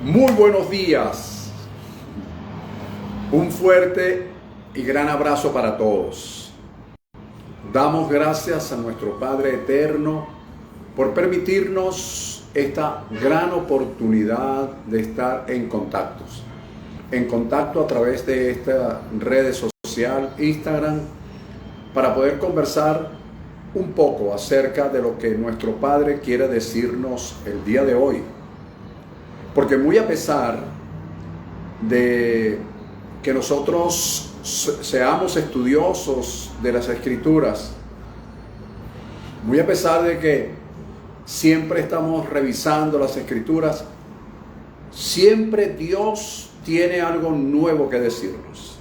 Muy buenos días. Un fuerte y gran abrazo para todos. Damos gracias a nuestro Padre Eterno por permitirnos esta gran oportunidad de estar en contacto a través de esta red social, Instagram, para poder conversar un poco acerca de lo que nuestro Padre quiere decirnos el día de hoy. Porque muy a pesar de que nosotros seamos estudiosos de las Escrituras, muy a pesar de que siempre estamos revisando las Escrituras, siempre Dios tiene algo nuevo que decirnos.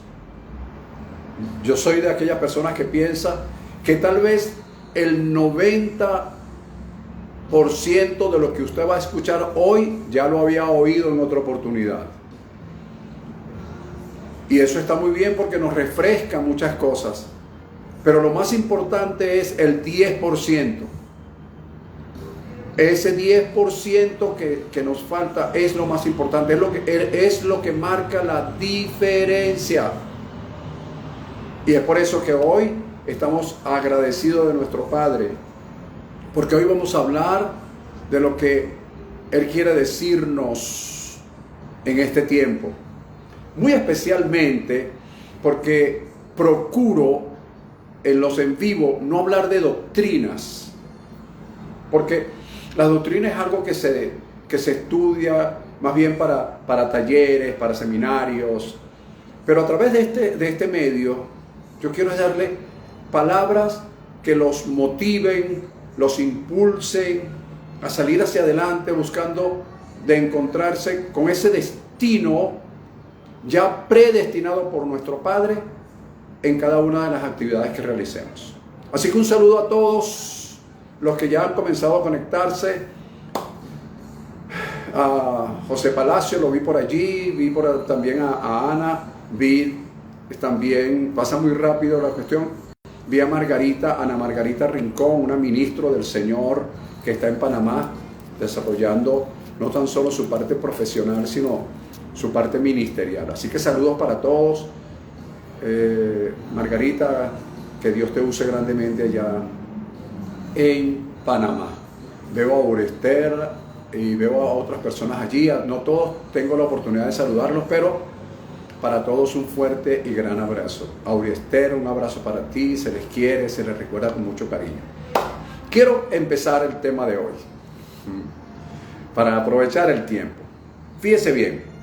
Yo soy de aquellas personas que piensa que tal vez el 90% de lo que usted va a escuchar hoy ya lo había oído en otra oportunidad. Y eso está muy bien porque nos refresca muchas cosas. Pero lo más importante es el 10%. Ese 10% que nos falta es lo más importante, es lo que marca la diferencia. Y es por eso que hoy estamos agradecidos de nuestro Padre, porque hoy vamos a hablar de lo que Él quiere decirnos en este tiempo. Muy especialmente porque procuro en los en vivo no hablar de doctrinas, porque la doctrina es algo que se estudia más bien para talleres, para seminarios, pero a través de este medio yo quiero darle palabras que los motiven, los impulsen a salir hacia adelante buscando de encontrarse con ese destino ya predestinado por nuestro Padre en cada una de las actividades que realicemos. Así que un saludo a todos los que ya han comenzado a conectarse. A José Palacio lo vi por allí, vi también a Ana, vi también, pasa muy rápido la cuestión, vi a Ana Margarita Rincón, una ministro del Señor que está en Panamá desarrollando no tan solo su parte profesional, sino su parte ministerial. Así que saludos para todos. Margarita, que Dios te use grandemente allá en Panamá. Veo a Aurester y veo a otras personas allí. No todos tengo la oportunidad de saludarlos, pero para todos un fuerte y gran abrazo. Aurester, un abrazo para ti. Se les quiere, se les recuerda con mucho cariño. Quiero empezar el tema de hoy para aprovechar el tiempo. Fíjese bien.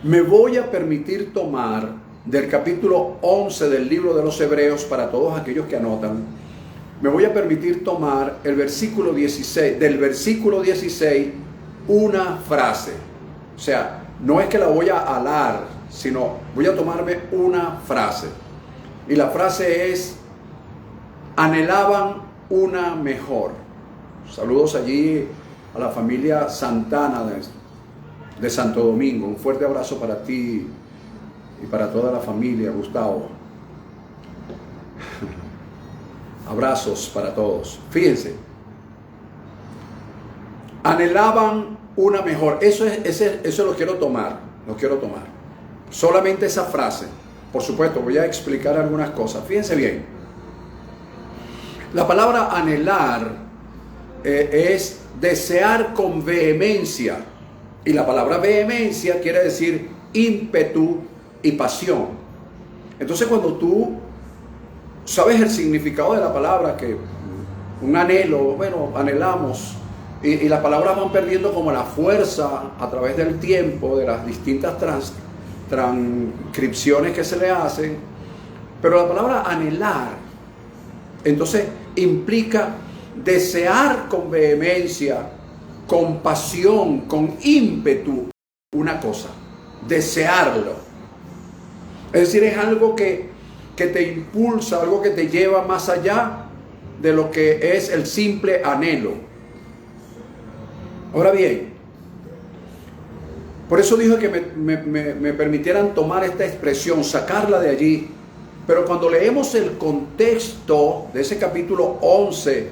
Me voy a permitir tomar del capítulo 11 del libro de los Hebreos, para todos aquellos que anotan, me voy a permitir tomar el versículo 16, del versículo 16, una frase. O sea, no es que la voy a alar, sino voy a tomarme una frase. Y la frase es: anhelaban una mejor. Saludos allí a la familia Santana de Santo Domingo. Un fuerte abrazo para ti y para toda la familia, Gustavo. Abrazos para todos. Fíjense, anhelaban una mejor. Eso lo quiero tomar. Solamente esa frase. Por supuesto, voy a explicar algunas cosas. Fíjense bien. La palabra anhelar es desear con vehemencia. Y la palabra vehemencia quiere decir ímpetu y pasión. Entonces, cuando tú sabes el significado de la palabra, que un anhelo, bueno, anhelamos, y las palabras van perdiendo como la fuerza a través del tiempo, de las distintas transcripciones que se le hacen. Pero la palabra anhelar, entonces, implica desear con vehemencia, con pasión, con ímpetu, una cosa, desearlo. Es decir, es algo que te impulsa, algo que te lleva más allá de lo que es el simple anhelo. Ahora bien, por eso dijo que me permitieran tomar esta expresión, sacarla de allí. Pero cuando leemos el contexto de ese capítulo 11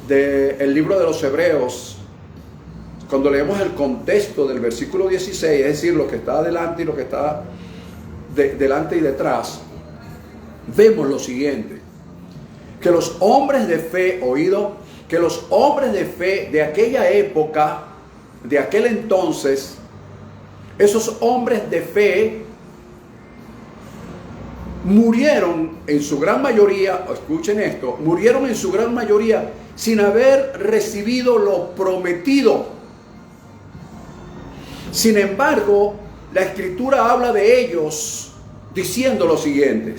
del libro de los Hebreos, cuando leemos el contexto del versículo 16, es decir, lo que está adelante y lo que está delante y detrás, vemos lo siguiente, que los hombres de fe, que los hombres de fe de aquella época, de aquel entonces, esos hombres de fe murieron en su gran mayoría, escuchen esto, murieron en su gran mayoría sin haber recibido lo prometido. Sin embargo, la Escritura habla de ellos diciendo lo siguiente,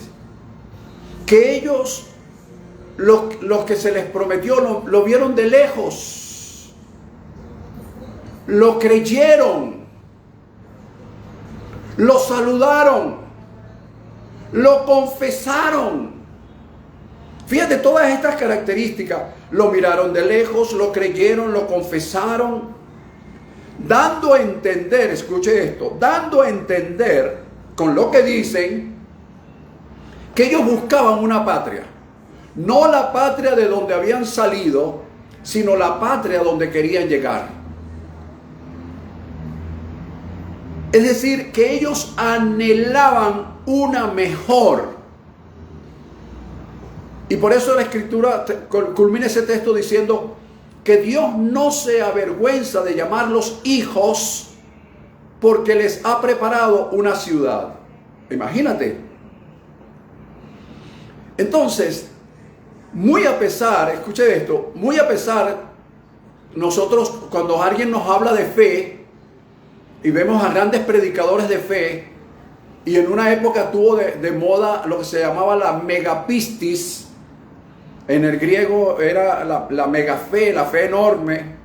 que ellos, los que se les prometió, lo vieron de lejos, lo creyeron, lo saludaron, lo confesaron. Fíjate todas estas características. Lo miraron de lejos, lo creyeron, lo confesaron, dando a entender, escuche esto, dando a entender con lo que dicen que ellos buscaban una patria. No la patria de donde habían salido, sino la patria donde querían llegar. Es decir, que ellos anhelaban una mejor. Y por eso la Escritura culmina ese texto diciendo que Dios no se avergüenza de llamarlos hijos porque les ha preparado una ciudad. Imagínate. Entonces, muy a pesar, escuche esto, muy a pesar, nosotros cuando alguien nos habla de fe y vemos a grandes predicadores de fe, y en una época tuvo de moda lo que se llamaba la megapistis. En el griego era la mega fe, la fe enorme.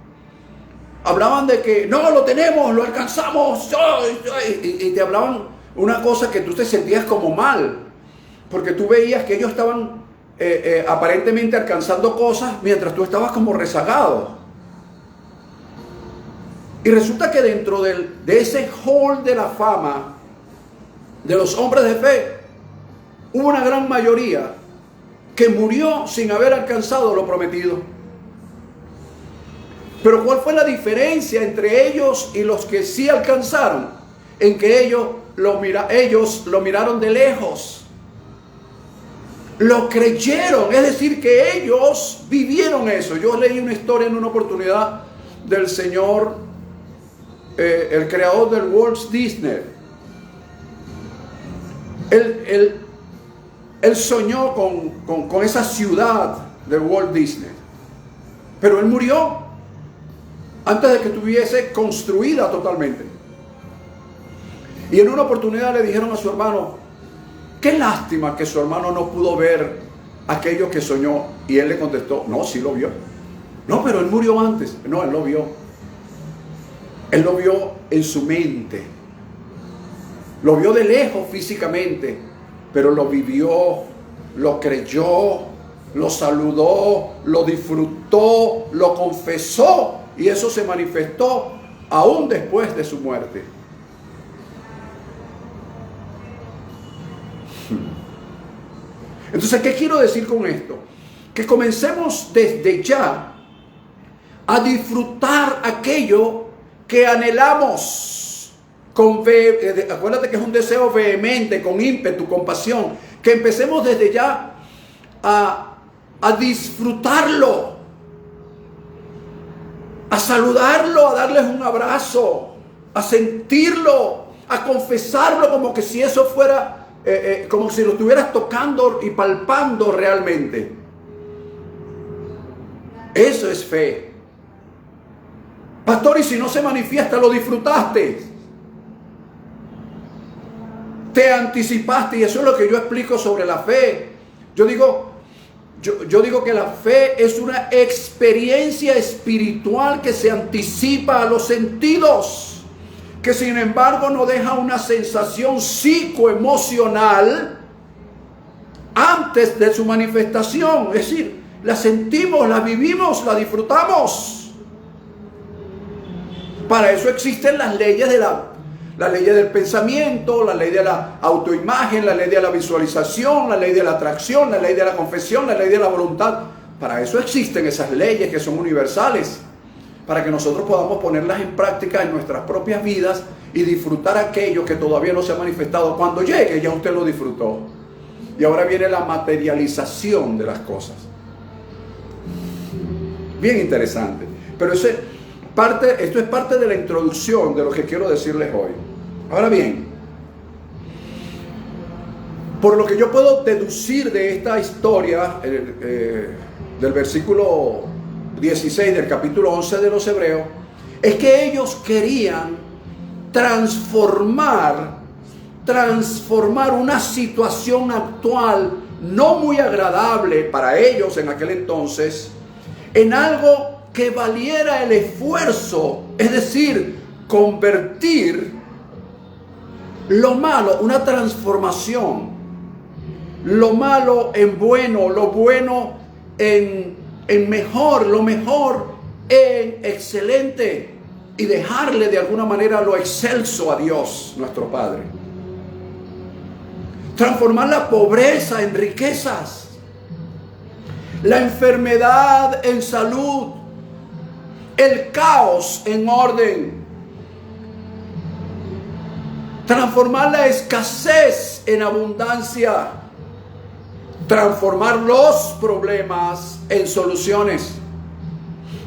Hablaban de que no, lo tenemos, lo alcanzamos. Y te hablaban una cosa que tú te sentías como mal. Porque tú veías que ellos estaban aparentemente alcanzando cosas mientras tú estabas como rezagado. Y resulta que dentro de ese hall de la fama de los hombres de fe, hubo una gran mayoría que murió sin haber alcanzado lo prometido. Pero ¿cuál fue la diferencia entre ellos y los que sí alcanzaron? En que ellos lo miraron de lejos, lo creyeron, es decir, que ellos vivieron eso. Yo leí una historia en una oportunidad del señor, el creador del Walt Disney. Él soñó con esa ciudad de Walt Disney, pero él murió antes de que estuviese construida totalmente. Y en una oportunidad le dijeron a su hermano, qué lástima que su hermano no pudo ver aquello que soñó. Y él le contestó, no, sí lo vio. No, pero él murió antes. No, él lo vio. Él lo vio en su mente. Lo vio de lejos físicamente, pero lo vivió, lo creyó, lo saludó, lo disfrutó, lo confesó, y eso se manifestó aún después de su muerte. Entonces, ¿qué quiero decir con esto? Que comencemos desde ya a disfrutar aquello que anhelamos. Acuérdate que es un deseo vehemente, con ímpetu, con pasión. Que empecemos desde ya a disfrutarlo, a saludarlo, a darles un abrazo, a sentirlo, a confesarlo como que si eso fuera, como si lo estuvieras tocando y palpando realmente. Eso es fe. Pastor, y si no se manifiesta, lo disfrutaste, te anticipaste. Y eso es lo que yo explico sobre la fe. Yo digo que la fe es una experiencia espiritual que se anticipa a los sentidos, que sin embargo no deja una sensación psicoemocional antes de su manifestación. Es decir, la sentimos, la vivimos, la disfrutamos. Para eso existen las leyes la ley del pensamiento, la ley de la autoimagen, la ley de la visualización, la ley de la atracción, la ley de la confesión, la ley de la voluntad. Para eso existen esas leyes que son universales. para que nosotros podamos ponerlas en práctica en nuestras propias vidas y disfrutar aquello que todavía no se ha manifestado. Cuando llegue ya usted lo disfrutó. Y ahora viene la materialización de las cosas. Bien interesante. Pero esto es parte de la introducción de lo que quiero decirles hoy. Ahora bien, por lo que yo puedo deducir de esta historia, del versículo 16 del capítulo 11 de los Hebreos, es que ellos querían transformar una situación actual no muy agradable para ellos en aquel entonces en algo que valiera el esfuerzo, es decir, convertir lo malo, una transformación, lo malo en bueno, lo bueno en mejor, lo mejor en excelente, y dejarle de alguna manera lo excelso a Dios, nuestro Padre. Transformar la pobreza en riquezas, la enfermedad en salud, el caos en orden, transformar la escasez en abundancia, transformar los problemas en soluciones.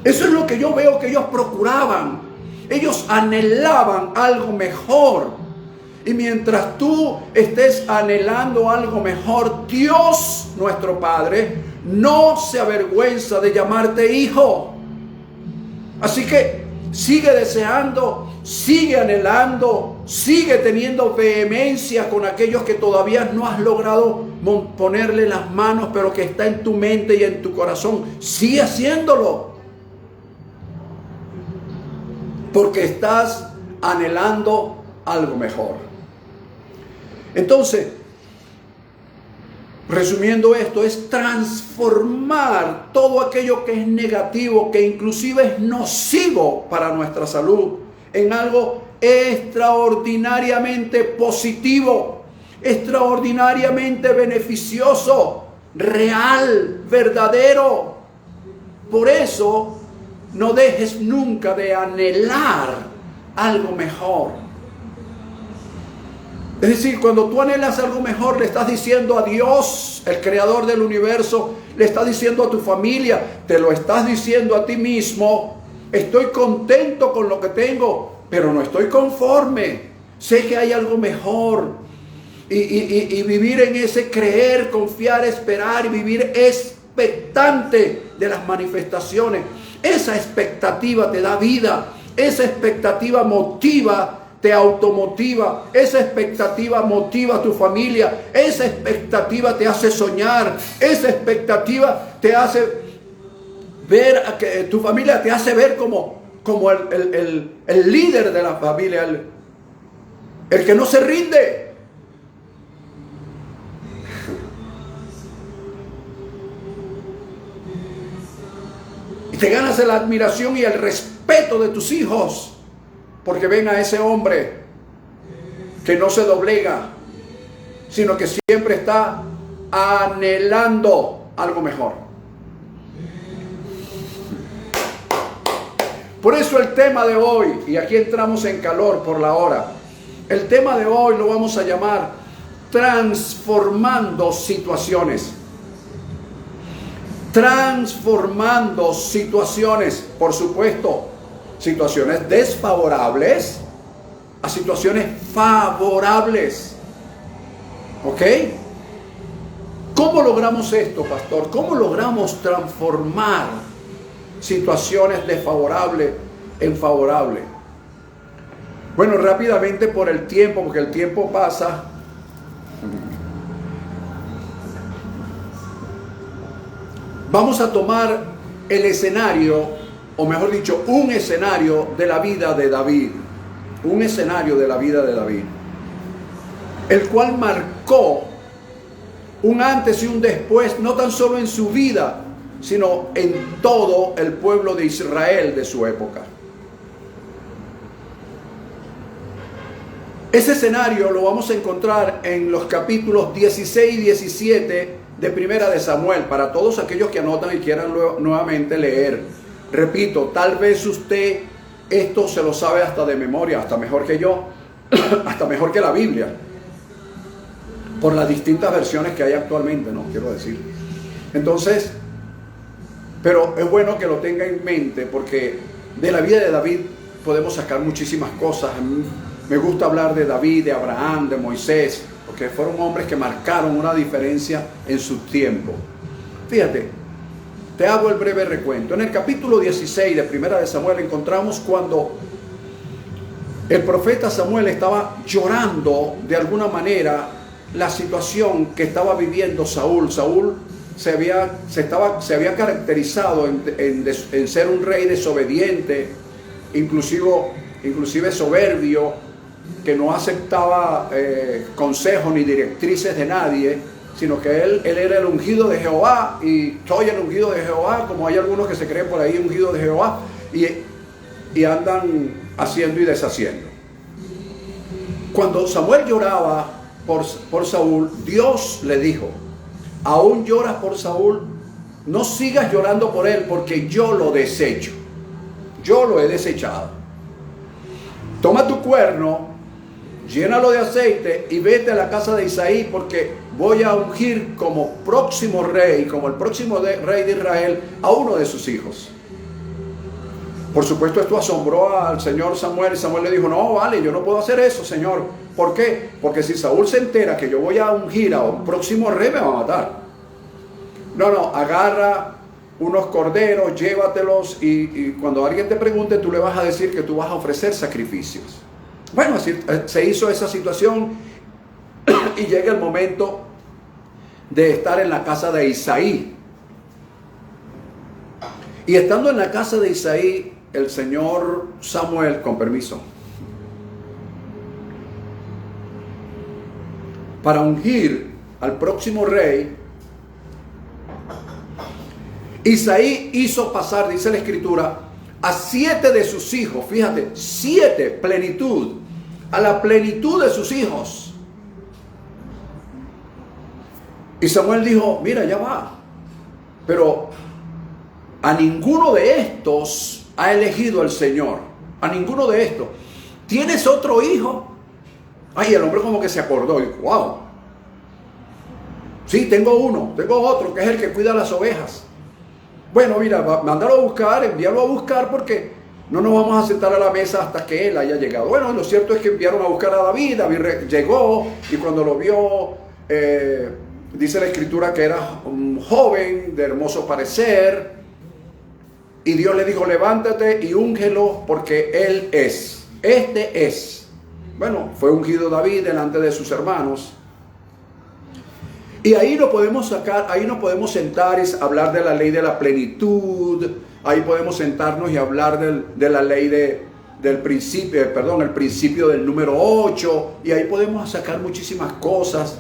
Eso es lo que yo veo que ellos procuraban. Ellos anhelaban algo mejor. Y mientras tú estés anhelando algo mejor, Dios, nuestro Padre, no se avergüenza de llamarte hijo. Así que sigue deseando, sigue anhelando, sigue teniendo vehemencia con aquellos que todavía no has logrado ponerle las manos, pero que está en tu mente y en tu corazón. Sigue haciéndolo, porque estás anhelando algo mejor. Entonces, resumiendo esto, es transformar todo aquello que es negativo, que inclusive es nocivo para nuestra salud, en algo extraordinariamente positivo, extraordinariamente beneficioso, real, verdadero. Por eso, no dejes nunca de anhelar algo mejor. Es decir, cuando tú anhelas algo mejor, le estás diciendo a Dios, el creador del universo, le estás diciendo a tu familia, te lo estás diciendo a ti mismo: estoy contento con lo que tengo, pero no estoy conforme. Sé que hay algo mejor. Y vivir en ese creer, confiar, esperar y vivir expectante de las manifestaciones. Esa expectativa te da vida. Esa expectativa motiva, te automotiva. Esa expectativa motiva a tu familia. Esa expectativa te hace soñar. Esa expectativa te hace ver, que tu familia te hace ver como el líder de la familia, el que no se rinde. Y te ganas la admiración y el respeto de tus hijos, porque ven a ese hombre que no se doblega, sino que siempre está anhelando algo mejor. Por eso el tema de hoy, y aquí entramos en calor por la hora, el tema de hoy lo vamos a llamar transformando situaciones. Transformando situaciones, por supuesto, situaciones desfavorables a situaciones favorables. ¿Ok? ¿Cómo logramos esto, pastor? ¿Cómo logramos transformar situaciones desfavorables en favorables? Bueno, rápidamente por el tiempo, porque el tiempo pasa. Vamos a tomar el escenario, o mejor dicho, un escenario de la vida de David. Un escenario de la vida de David, el cual marcó un antes y un después, no tan solo en su vida, sino en todo el pueblo de Israel de su época. Ese escenario lo vamos a encontrar en los capítulos 16 y 17 de Primera de Samuel, para todos aquellos que anotan y quieran nuevamente leer Repito, tal vez usted esto se lo sabe hasta de memoria, hasta mejor que yo, hasta mejor que la Biblia, por las distintas versiones que hay actualmente, ¿no? Quiero decir. Entonces, pero es bueno que lo tenga en mente, porque de la vida de David podemos sacar muchísimas cosas. Me gusta hablar de David, de Abraham, de Moisés, porque fueron hombres que marcaron una diferencia en su tiempo. Fíjate, te hago el breve recuento. En el capítulo 16 de Primera de Samuel encontramos cuando el profeta Samuel estaba llorando de alguna manera la situación que estaba viviendo Saúl. Saúl se había caracterizado en ser un rey desobediente, inclusive soberbio, que no aceptaba consejos ni directrices de nadie, sino que él era el ungido de Jehová, y soy el ungido de Jehová, como hay algunos que se creen por ahí ungido de Jehová, y andan haciendo y deshaciendo. Cuando Samuel lloraba por Saúl, Dios le dijo: aún lloras por Saúl, no sigas llorando por él, porque yo lo desecho, yo lo he desechado. Toma tu cuerno, llénalo de aceite y vete a la casa de Isaí, porque voy a ungir como próximo rey, como el próximo rey de Israel, a uno de sus hijos. Por supuesto, esto asombró al señor Samuel, y Samuel le dijo: no, vale, yo no puedo hacer eso, Señor. ¿Por qué? Porque si Saúl se entera que yo voy a ungir a un próximo rey, me va a matar. No, agarra unos corderos, llévatelos, y cuando alguien te pregunte, tú le vas a decir que tú vas a ofrecer sacrificios. Bueno, así se hizo esa situación, y llega el momento de estar en la casa de Isaí. Y estando en la casa de Isaí, el señor Samuel, con permiso, para ungir al próximo rey, Isaí hizo pasar, dice la escritura, a 7 de sus hijos. Fíjate, 7, plenitud, a la plenitud de sus hijos. Y Samuel dijo: mira, ya va, pero a ninguno de estos ha elegido el Señor, a ninguno de estos. ¿Tienes otro hijo? Ay, el hombre como que se acordó y wow, sí, tengo uno, tengo otro, que es el que cuida las ovejas. Bueno, mira, mándalo a buscar, envíalo a buscar, porque no nos vamos a sentar a la mesa hasta que él haya llegado. Bueno, lo cierto es que enviaron a buscar a David. David llegó, y cuando lo vio, dice la escritura que era un joven de hermoso parecer, y Dios le dijo: levántate y úngelo, porque él es, este es. Bueno, fue ungido David delante de sus hermanos. Y ahí nos podemos sacar, ahí nos podemos sentar y hablar de la ley de la plenitud. Ahí podemos sentarnos y hablar de la ley del principio, el principio del número 8. Y ahí podemos sacar muchísimas cosas.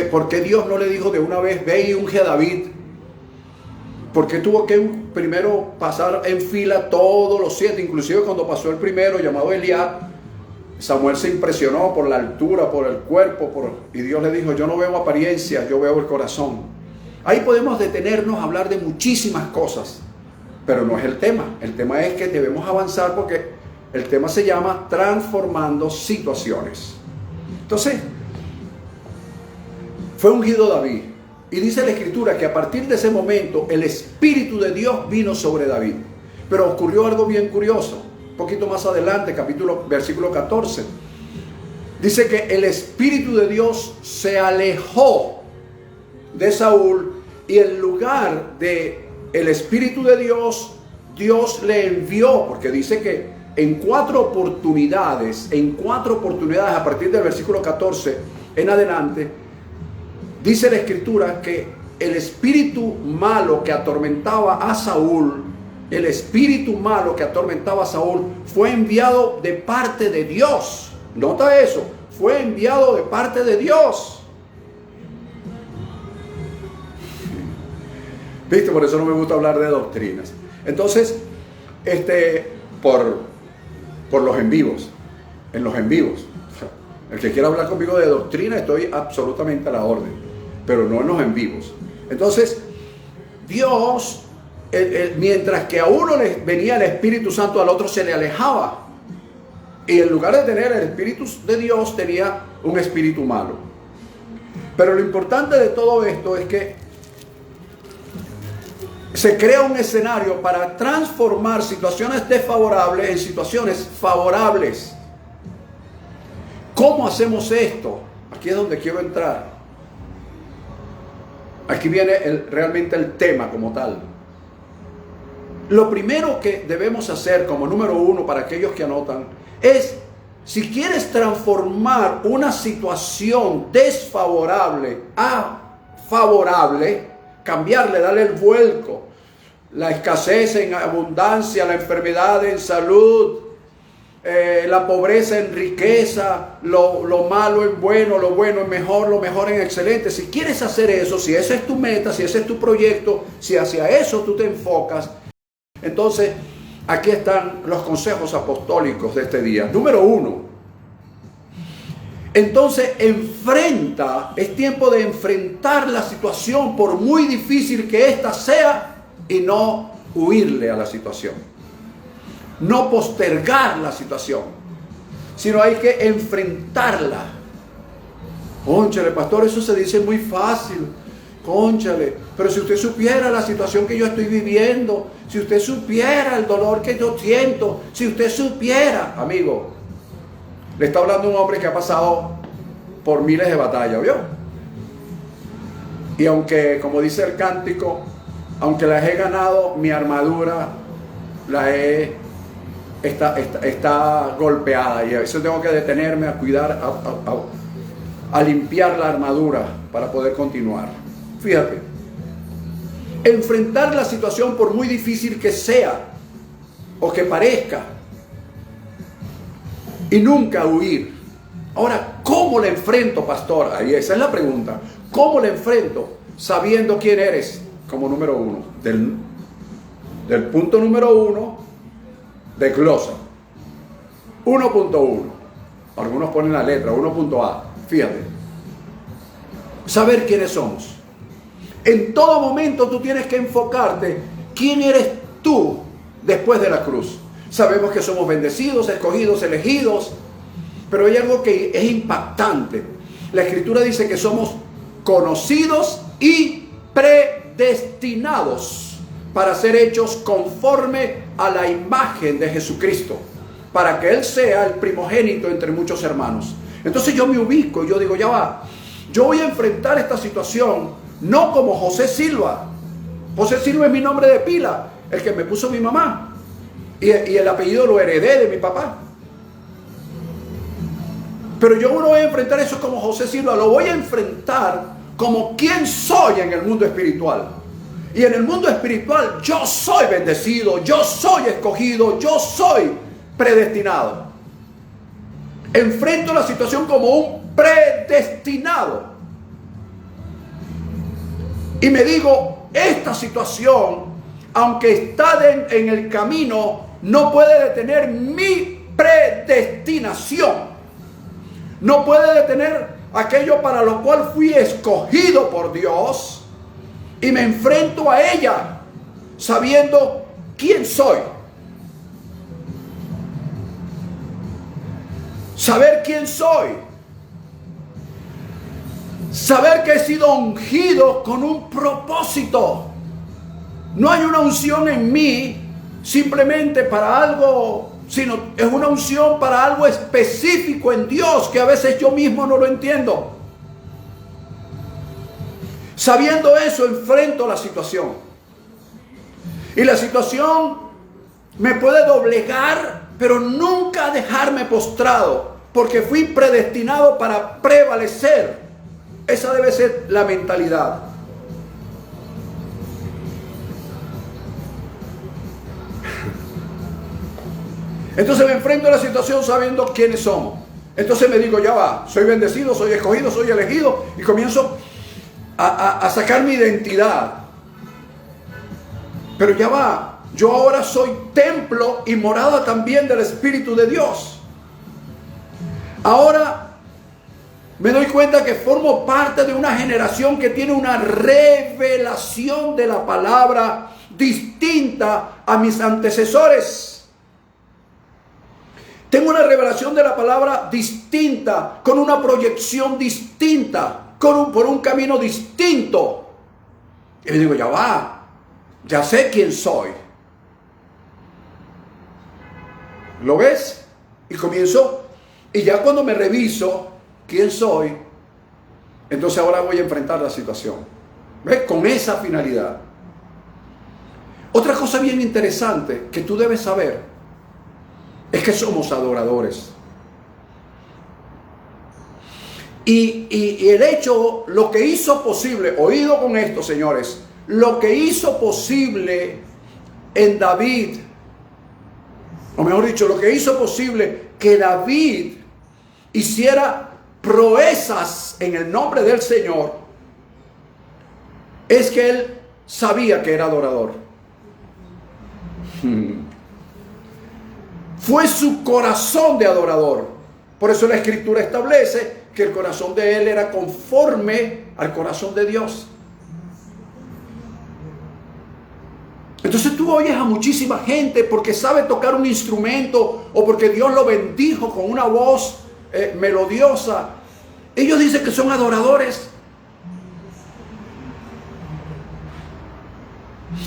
¿Por qué Dios no le dijo de una vez: ve y unge a David? ¿Por qué tuvo que primero pasar en fila todos los 7? Inclusive cuando pasó el primero, llamado Eliab, Samuel se impresionó por la altura, por el cuerpo, y Dios le dijo: yo no veo apariencia, yo veo el corazón. Ahí podemos detenernos a hablar de muchísimas cosas, pero no es el tema. El tema es que debemos avanzar, porque el tema se llama transformando situaciones. Entonces, fue ungido David, y dice la escritura que a partir de ese momento el Espíritu de Dios vino sobre David. Pero ocurrió algo bien curioso. Un poquito más adelante, versículo 14, dice que el Espíritu de Dios se alejó de Saúl, y en lugar de el Espíritu de Dios, Dios le envió, porque dice que en 4 oportunidades, a partir del versículo 14 en adelante, dice la escritura que el espíritu malo que atormentaba a Saúl, fue enviado de parte de Dios. Nota eso, fue enviado de parte de Dios. ¿Viste? Por eso no me gusta hablar de doctrinas. Entonces, por los en vivos, el que quiera hablar conmigo de doctrina, estoy absolutamente a la orden, pero no en los en vivos. Entonces, Dios mientras que a uno le venía el Espíritu Santo, al otro se le alejaba. Y en lugar de tener el Espíritu de Dios, tenía un espíritu malo. Pero lo importante de todo esto es que se crea un escenario para transformar situaciones desfavorables en situaciones favorables. ¿Cómo hacemos esto? Aquí es donde quiero entrar. Aquí viene realmente el tema como tal. Lo primero que debemos hacer como número uno para aquellos que anotan es, si quieres transformar una situación desfavorable a favorable, cambiarle, darle el vuelco, la escasez en abundancia, la enfermedad en salud, la pobreza en riqueza, lo malo en bueno, lo bueno en mejor, lo mejor en excelente. Si quieres hacer eso, si esa es tu meta, si ese es tu proyecto, si hacia eso tú te enfocas, entonces aquí están los consejos apostólicos de este día. Número uno, entonces es tiempo de enfrentar la situación por muy difícil que ésta sea y no huirle a la situación. No postergar la situación, sino hay que enfrentarla. Cónchale, pastor, eso se dice muy fácil. Cónchale, pero si usted supiera la situación que yo estoy viviendo, si usted supiera el dolor que yo siento, si usted supiera, amigo, le está hablando un hombre que ha pasado por miles de batallas, ¿vio? Y aunque, como dice el cántico, aunque las he ganado, mi armadura está golpeada, y a veces tengo que detenerme a cuidar, a limpiar la armadura para poder continuar. Fíjate, enfrentar la situación por muy difícil que sea o que parezca, y nunca huir. Ahora, ¿cómo le enfrento, pastor? Ahí esa es la pregunta. ¿Cómo le enfrento? Sabiendo quién eres, como número uno, del punto número uno de glosa. 1.1. Algunos ponen la letra 1.a. Fíjate. Saber quiénes somos. En todo momento tú tienes que enfocarte quién eres tú después de la cruz. Sabemos que somos bendecidos, escogidos, elegidos, pero hay algo que es impactante. La Escritura dice que somos conocidos y predestinados para ser hechos conforme a la imagen de Jesucristo, para que Él sea el primogénito entre muchos hermanos. Entonces yo me ubico, yo digo, ya va, yo voy a enfrentar esta situación no como José Silva. José Silva es mi nombre de pila, el que me puso mi mamá, y el apellido lo heredé de mi papá. Pero yo no voy a enfrentar eso como José Silva, lo voy a enfrentar como quien soy en el mundo espiritual. Y en el mundo espiritual yo soy bendecido, yo soy escogido, yo soy predestinado. Enfrento la situación como un predestinado. Y me digo, esta situación, aunque está en el camino, no puede detener mi predestinación. No puede detener aquello para lo cual fui escogido por Dios. Y me enfrento a ella sabiendo quién soy. Saber quién soy. Saber que he sido ungido con un propósito. No hay una unción en mí simplemente para algo, sino es una unción para algo específico en Dios que a veces yo mismo no lo entiendo. Sabiendo eso, enfrento la situación. Y la situación me puede doblegar, pero nunca dejarme postrado, porque fui predestinado para prevalecer. Esa debe ser la mentalidad. Entonces me enfrento a la situación sabiendo quiénes somos. Entonces me digo, ya va, soy bendecido, soy escogido, soy elegido, y comienzo a sacar mi identidad. Pero ya va, yo ahora soy templo y morada también del Espíritu de Dios. Ahora Me doy cuenta que formo parte de una generación que tiene una revelación de la palabra distinta a mis antecesores. Tengo una revelación de la palabra distinta, con una proyección distinta, por un camino distinto. Y me digo, ya va, ya sé quién soy. ¿Lo ves? Y comienzo, y ya cuando me reviso quién soy, entonces ahora voy a enfrentar la situación. ¿Ves? Con esa finalidad. Otra cosa bien interesante que tú debes saber es que somos adoradores. Y el hecho, lo que hizo posible, oído con esto, señores, lo que hizo posible en David, o mejor dicho, lo que hizo posible que David hiciera proezas en el nombre del Señor, es que él sabía que era adorador. Fue su corazón de adorador. Por eso la Escritura establece que el corazón de él era conforme al corazón de Dios. Entonces tú oyes a muchísima gente porque sabe tocar un instrumento o porque Dios lo bendijo con una voz melodiosa. Ellos dicen que son adoradores.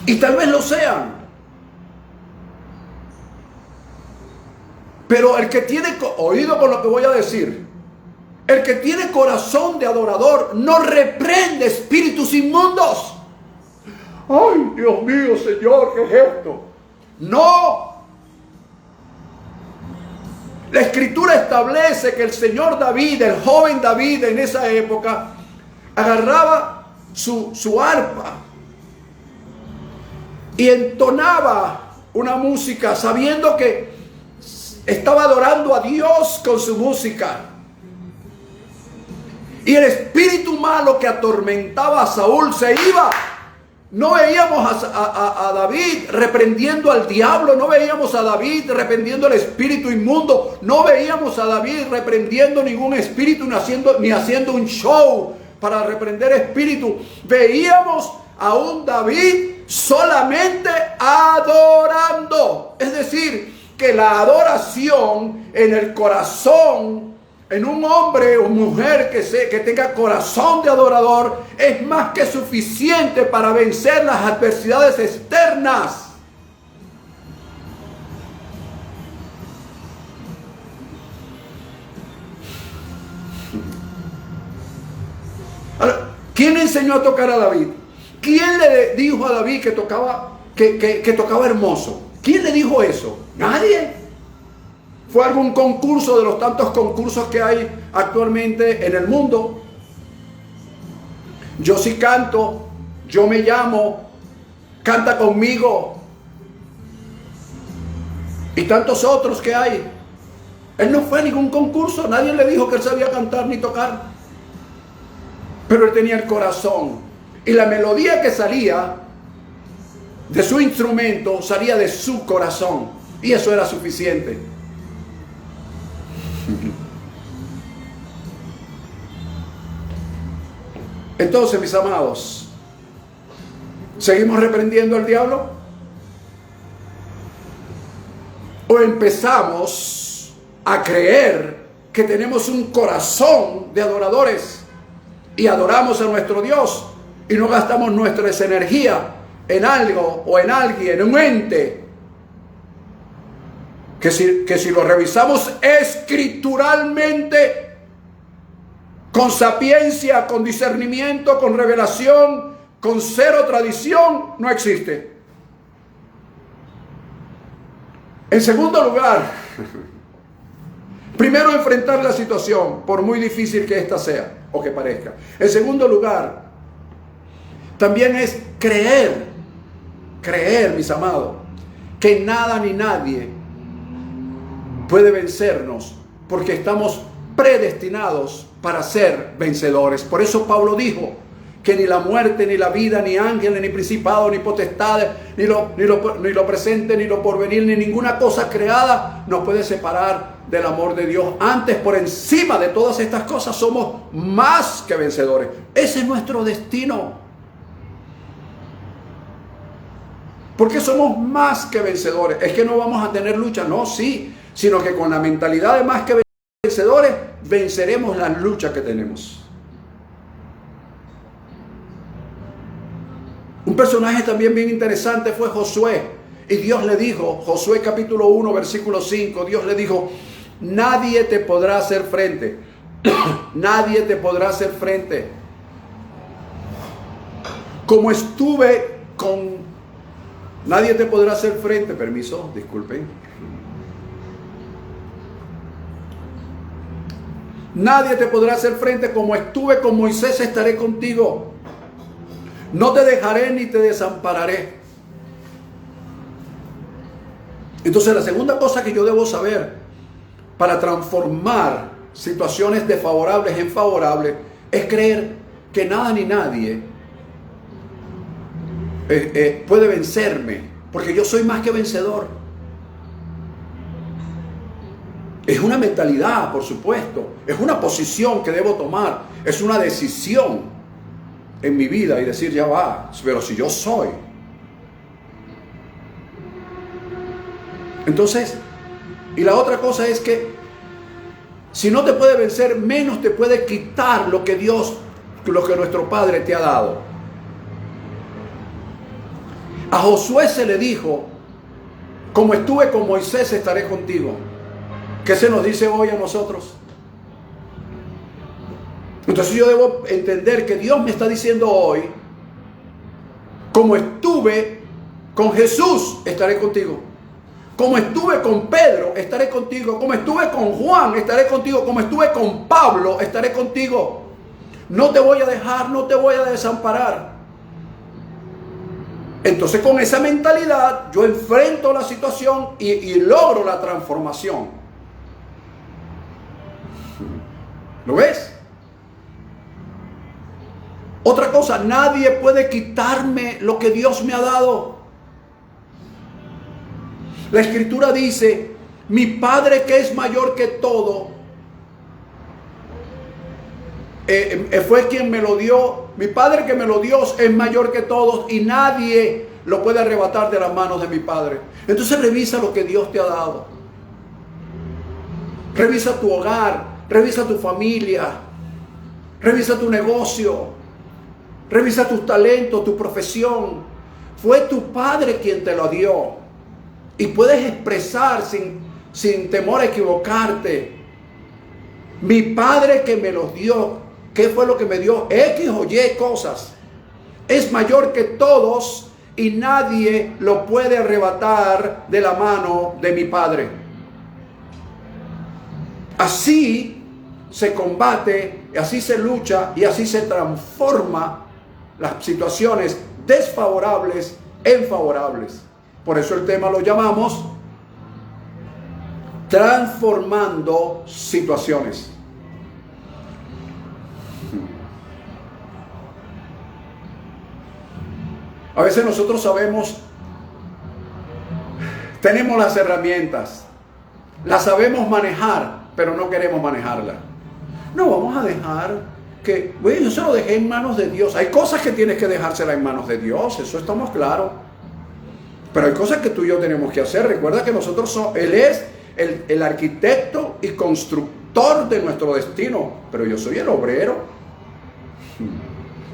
Y tal vez lo sean. Pero el que tiene, oído con lo que voy a decir, el que tiene corazón de adorador no reprende espíritus inmundos. Ay, Dios mío, Señor, ¿qué es esto? No. La Escritura establece que el señor David, el joven David en esa época, agarraba su arpa y entonaba una música sabiendo que estaba adorando a Dios con su música. Y el espíritu malo que atormentaba a Saúl se iba. No veíamos a David reprendiendo al diablo, no veíamos a David reprendiendo al espíritu inmundo, no veíamos a David reprendiendo ningún espíritu ni haciendo un show para reprender espíritu. Veíamos a un David solamente adorando. Es decir, que la adoración en el corazón, en un hombre o mujer que tenga corazón de adorador, es más que suficiente para vencer las adversidades externas. Ahora, ¿quién enseñó a tocar a David? ¿Quién le dijo a David que tocaba hermoso? ¿Quién le dijo eso? Nadie. ¿Fue algún concurso de los tantos concursos que hay actualmente en el mundo? Yo sí canto, yo me llamo, canta conmigo. Y tantos otros que hay. Él no fue a ningún concurso, nadie le dijo que él sabía cantar ni tocar. Pero él tenía el corazón. Y la melodía que salía de su instrumento salía de su corazón. Y eso era suficiente. Entonces, mis amados, ¿seguimos reprendiendo al diablo? ¿O empezamos a creer que tenemos un corazón de adoradores y adoramos a nuestro Dios y no gastamos nuestra energía en algo o en alguien, en un ente que si lo revisamos escrituralmente, con sapiencia, con discernimiento, con revelación, con cero tradición, no existe? En segundo lugar, primero enfrentar la situación, por muy difícil que ésta sea o que parezca. En segundo lugar, también es creer, mis amados, que nada ni nadie puede vencernos, porque estamos predestinados para ser vencedores. Por eso Pablo dijo que ni la muerte, ni la vida, ni ángeles, ni principados, ni potestades, ni lo presente, ni lo porvenir, ni ninguna cosa creada nos puede separar del amor de Dios. Antes, por encima de todas estas cosas, somos más que vencedores. Ese es nuestro destino. ¿Por qué somos más que vencedores? ¿Es que no vamos a tener lucha? No, sí, sino que con la mentalidad de más que vencedores, venceremos las luchas que tenemos. Un personaje también bien interesante fue Josué. Y Dios le dijo, Josué capítulo 1, versículo 5, Dios le dijo, nadie te podrá hacer frente. Nadie te podrá hacer frente. Como estuve con... Nadie te podrá hacer frente. Permiso, disculpen. Nadie te podrá hacer frente. Como estuve con Moisés, estaré contigo. No te dejaré ni te desampararé. Entonces la segunda cosa que yo debo saber para transformar situaciones desfavorables en favorables es creer que nada ni nadie puede vencerme, porque yo soy más que vencedor. Es una mentalidad, por supuesto, es una posición que debo tomar, es una decisión en mi vida y decir, ya va, pero si yo soy. Entonces, y la otra cosa es que si no te puede vencer, menos te puede quitar lo que Dios, lo que nuestro Padre te ha dado. A Josué se le dijo, como estuve con Moisés, estaré contigo. ¿Qué se nos dice hoy a nosotros? Entonces yo debo entender que Dios me está diciendo hoy, como estuve con Jesús, estaré contigo. Como estuve con Pedro, estaré contigo. Como estuve con Juan, estaré contigo. Como estuve con Pablo, estaré contigo. No te voy a dejar, no te voy a desamparar. Entonces con esa mentalidad yo enfrento la situación y logro la transformación. ¿Lo ves? Otra cosa, nadie puede quitarme lo que Dios me ha dado. La Escritura dice, mi Padre que es mayor que todo, fue quien me lo dio. Mi Padre que me lo dio es mayor que todos y nadie lo puede arrebatar de las manos de mi Padre. Entonces revisa lo que Dios te ha dado. Revisa tu hogar, revisa tu familia, revisa tu negocio. Revisa tus talentos, tu profesión. Fue tu Padre quien te lo dio. Y puedes expresar sin temor a equivocarte. Mi Padre que me los dio. ¿Qué fue lo que me dio? X o Y cosas. Es mayor que todos y nadie lo puede arrebatar de la mano de mi Padre. Así se combate, así se lucha y así se transforma las situaciones desfavorables en favorables. Por eso el tema lo llamamos transformando situaciones. A veces nosotros sabemos, tenemos las herramientas, las sabemos manejar, pero no queremos manejarlas. No vamos a dejar que, bueno, yo se lo dejé en manos de Dios. Hay cosas que tienes que dejárselas en manos de Dios, eso estamos claros. Pero hay cosas que tú y yo tenemos que hacer. Recuerda que nosotros somos, Él es el arquitecto y constructor de nuestro destino, pero yo soy el obrero.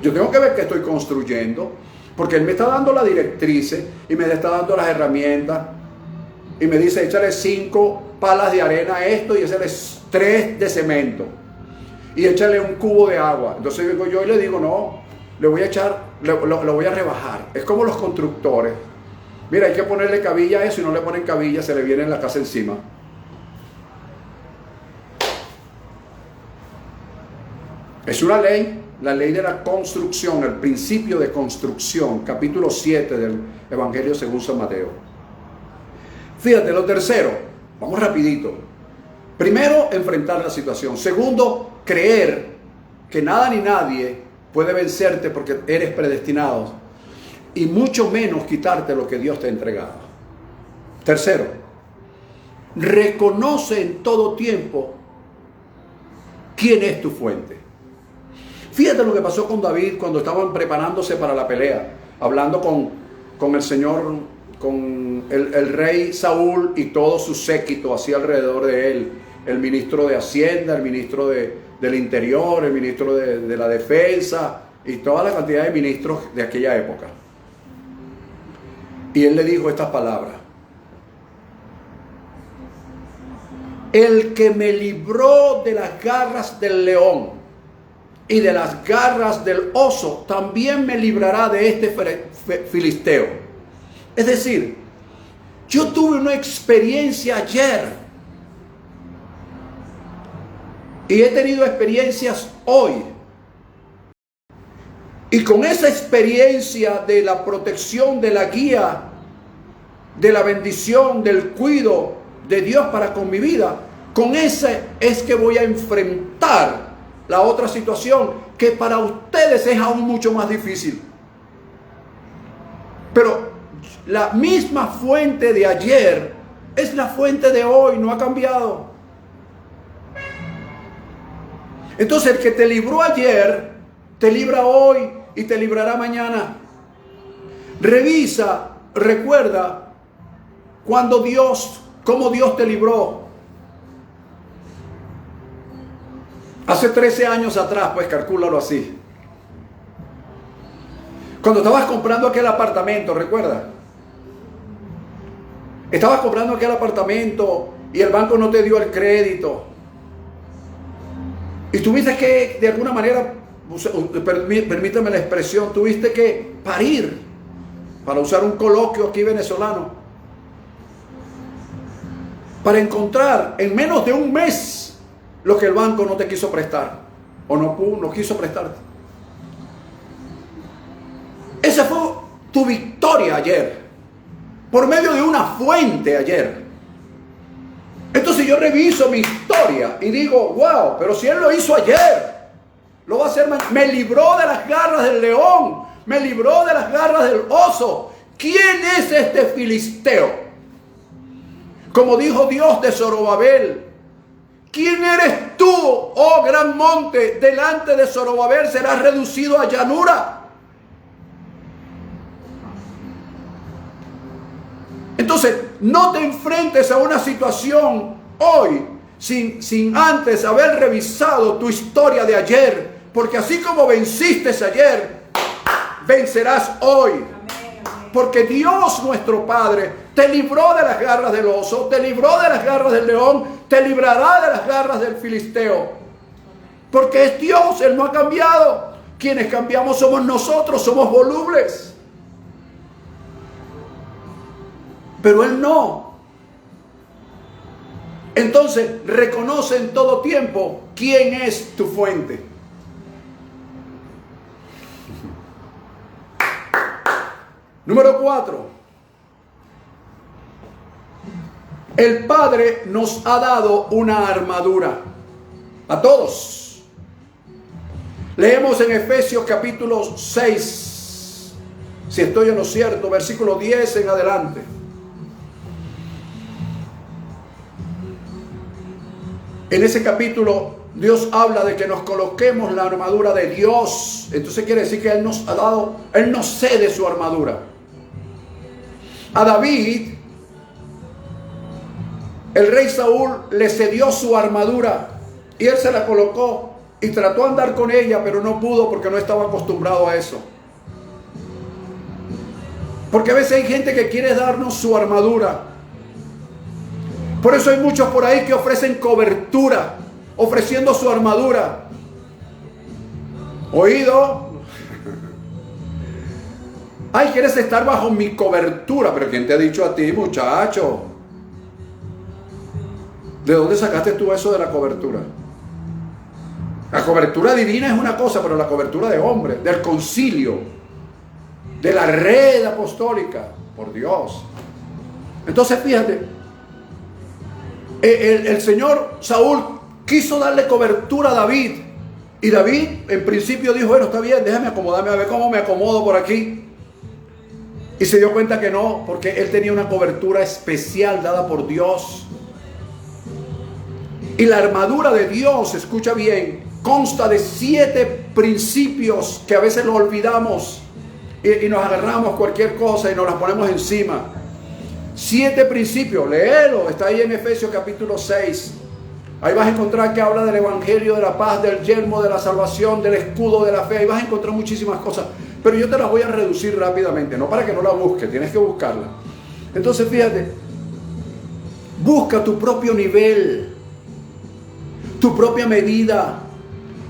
Yo tengo que ver qué estoy construyendo, porque Él me está dando la directriz y me está dando las herramientas y me dice, échale 5 palas de arena a esto y échale 3 de cemento y échale un cubo de agua. Entonces vengo yo y le digo, no, le voy a echar, lo voy a rebajar. Es como los constructores. Mira, hay que ponerle cabilla a eso y no le ponen cabilla, se le viene en la casa encima. Es una ley, la ley de la construcción, el principio de construcción, capítulo 7 del Evangelio según San Mateo. Fíjate, lo tercero, vamos rapidito. Primero, enfrentar la situación. Segundo, creer que nada ni nadie puede vencerte porque eres predestinado, y mucho menos quitarte lo que Dios te ha entregado. Tercero, reconoce en todo tiempo quién es tu fuente. Fíjate lo que pasó con David cuando estaban preparándose para la pelea, hablando con el Señor, con el rey Saúl y todo su séquito así alrededor de él, el ministro de Hacienda, el ministro del Interior, el ministro de la Defensa y toda la cantidad de ministros de aquella época. Y él le dijo estas palabras: el que me libró de las garras del león y de las garras del oso, también me librará de este filisteo. Es decir, yo tuve una experiencia ayer y he tenido experiencias hoy. Y con esa experiencia de la protección, de la guía, de la bendición, del cuidado de Dios para con mi vida, con ese es que voy a enfrentar la otra situación que para ustedes es aún mucho más difícil. Pero la misma fuente de ayer es la fuente de hoy, no ha cambiado. Entonces el que te libró ayer, te libra hoy y te librará mañana. Revisa, recuerda cómo Dios te libró. Hace 13 años atrás, pues calcúlalo así. Cuando estabas comprando aquel apartamento, ¿recuerda? Estabas comprando aquel apartamento y el banco no te dio el crédito. Y tuviste que, de alguna manera, permítame la expresión, tuviste que parir, para usar un coloquio aquí venezolano, para encontrar en menos de un mes lo que el banco no te quiso prestar o no quiso prestarte. Esa fue tu victoria ayer, por medio de una fuente ayer. Entonces yo reviso mi historia y digo, wow, pero si él lo hizo ayer, lo va a hacer mañana. Me libró de las garras del león, me libró de las garras del oso. ¿Quién es este filisteo? Como dijo Dios de Zorobabel: ¿quién eres tú, oh gran monte? Delante de Zorobabel serás reducido a llanura. Entonces, no te enfrentes a una situación hoy sin antes haber revisado tu historia de ayer, porque así como venciste ayer, vencerás hoy. Porque Dios nuestro Padre te libró de las garras del oso, te libró de las garras del león, te librará de las garras del filisteo. Porque es Dios, Él no ha cambiado. Quienes cambiamos somos nosotros, somos volubles. Pero Él no. Entonces, reconoce en todo tiempo quién es tu fuente. Número 4. El Padre nos ha dado una armadura a todos. Leemos en Efesios capítulo 6, si estoy en lo cierto, versículo 10 en adelante. En ese capítulo Dios habla de que nos coloquemos la armadura de Dios. Entonces quiere decir que Él nos ha dado, Él nos cede su armadura. A David, el rey Saúl le cedió su armadura y él se la colocó y trató de andar con ella, pero no pudo porque no estaba acostumbrado a eso. Porque a veces hay gente que quiere darnos su armadura. Por eso hay muchos por ahí que ofrecen cobertura, ofreciendo su armadura. ¿Oído? Ay, ¿quieres estar bajo mi cobertura? Pero ¿quién te ha dicho a ti, muchacho? ¿De dónde sacaste tú eso de la cobertura? La cobertura divina es una cosa, pero la cobertura de hombre, del concilio, de la red apostólica, por Dios. Entonces fíjate, el señor Saúl quiso darle cobertura a David Y David en principio dijo, bueno, está bien, déjame acomodarme a ver cómo me acomodo por aquí. Y se dio cuenta que no, porque él tenía una cobertura especial dada por Dios. Y la armadura de Dios, escucha bien, consta de 7 principios que a veces los olvidamos y nos agarramos cualquier cosa y nos las ponemos encima. 7 principios, léelo, está ahí en Efesios capítulo 6. Ahí vas a encontrar que habla del evangelio de la paz, del yelmo de la salvación, del escudo de la fe. Ahí vas a encontrar muchísimas cosas, pero yo te las voy a reducir rápidamente, no para que no la busques, tienes que buscarla. Entonces fíjate, busca tu propio nivel, tu propia medida,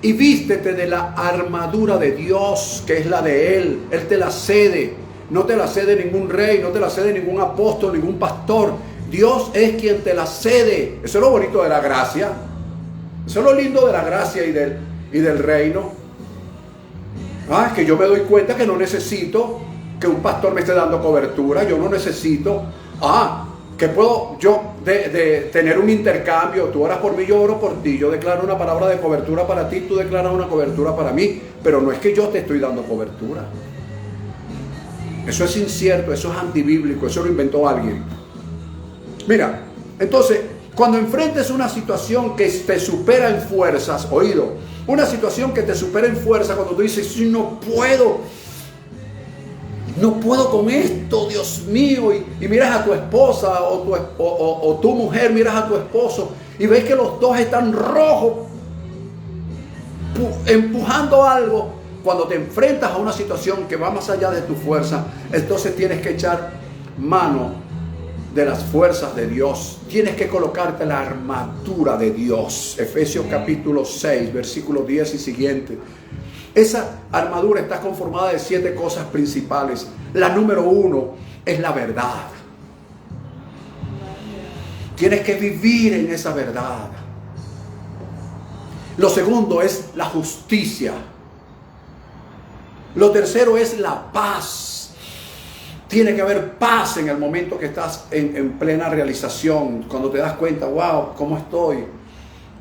y vístete de la armadura de Dios, que es la de Él. Él te la cede, no te la cede ningún rey, no te la cede ningún apóstol, ningún pastor. Dios es quien te la cede. Eso es lo bonito de la gracia, eso es lo lindo de la gracia y del reino. Es que yo me doy cuenta que no necesito que un pastor me esté dando cobertura, yo no necesito, que puedo yo de tener un intercambio, tú oras por mí, yo oro por ti, yo declaro una palabra de cobertura para ti, tú declaras una cobertura para mí, pero no es que yo te estoy dando cobertura. Eso es incierto, eso es antibíblico, eso lo inventó alguien. Mira, entonces, cuando enfrentes una situación que te supera en fuerzas, oído, una situación que te supera en fuerza, cuando tú dices, sí, no puedo con esto, Dios mío, y miras a tu esposa o tu mujer, miras a tu esposo y ves que los dos están rojos, empujando algo. Cuando te enfrentas a una situación que va más allá de tu fuerza, entonces tienes que echar mano de las fuerzas de Dios. Tienes que colocarte la armadura de Dios. Efesios capítulo 6, versículo 10 y siguiente. Esa armadura está conformada de 7 cosas principales. La número 1 es la verdad. Tienes que vivir en esa verdad. Lo segundo es la justicia. Lo tercero es la paz. Tiene que haber paz en el momento que estás en plena realización. Cuando te das cuenta, wow, ¿cómo estoy?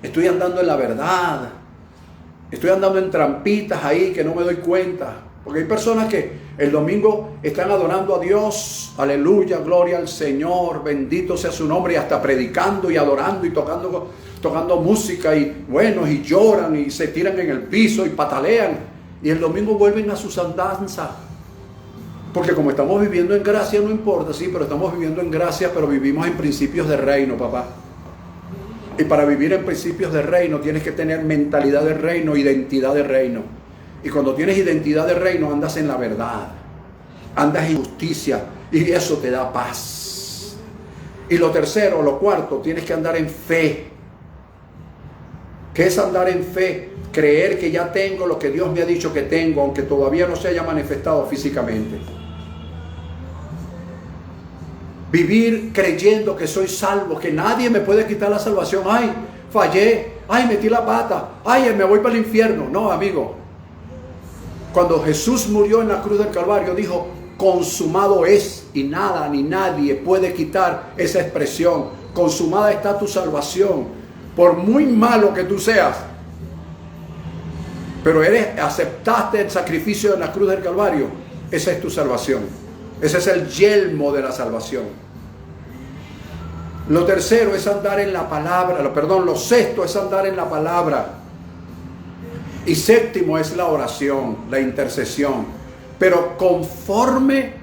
Estoy andando en la verdad. Estoy andando en trampitas ahí que no me doy cuenta. Porque hay personas que el domingo están adorando a Dios. Aleluya, gloria al Señor. Bendito sea su nombre. Y hasta predicando y adorando y tocando música. Y bueno, y lloran y se tiran en el piso y patalean. Y el domingo vuelven a sus andanzas. Porque como estamos viviendo en gracia, no importa, sí, pero estamos viviendo en gracia, pero vivimos en principios de reino, papá. Y para vivir en principios de reino tienes que tener mentalidad de reino, identidad de reino. Y cuando tienes identidad de reino andas en la verdad, andas en justicia y eso te da paz. Y lo tercero, lo cuarto, tienes que andar en fe. ¿Qué es andar en fe? Creer que ya tengo lo que Dios me ha dicho que tengo, aunque todavía no se haya manifestado físicamente. Vivir creyendo que soy salvo, que nadie me puede quitar la salvación. Ay, fallé, ay, metí la pata, ay, me voy para el infierno. No, amigo. Cuando Jesús murió en la cruz del Calvario, dijo, consumado es, y nada ni nadie puede quitar esa expresión. Consumada está tu salvación. Por muy malo que tú seas, pero aceptaste el sacrificio de la cruz del Calvario, esa es tu salvación. Ese es el yelmo de la salvación. Lo tercero es andar en la palabra. Lo sexto es andar en la palabra. Y séptimo es la oración, la intercesión. Pero conforme